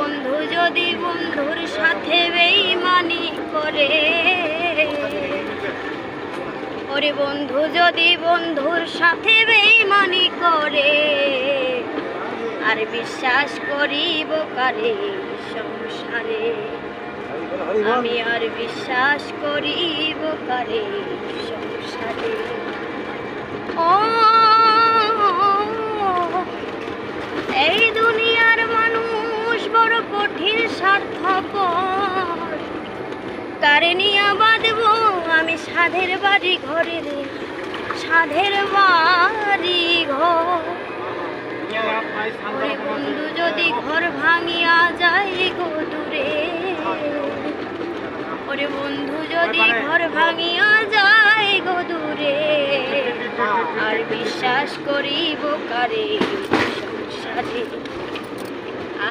বন্ধু যদি বন্ধুর সাথে বেঈমানি করে, ওরে বন্ধু যদি বন্ধুর সাথে বেঈমানি করে, আর বিশ্বাস করিব কারে সংসারে, আমি আর বিশ্বাস করিব কারে সংসারে। ও এই দুনিয়ার মানুষ বড় কঠিন স্বার্থপর, কারে নিয়া বাঁধব আমি সাধের বাড়ি ঘরে রে, সাধের বাড়ি ঘর। ওরে বন্ধু যদি ঘর ভাঙিয়া যায় গো দূরে, ওরে বন্ধু যদি ঘর ভাঙিয়া যায় গো দূরে, আর বিশ্বাস করিব কারে সংসারে।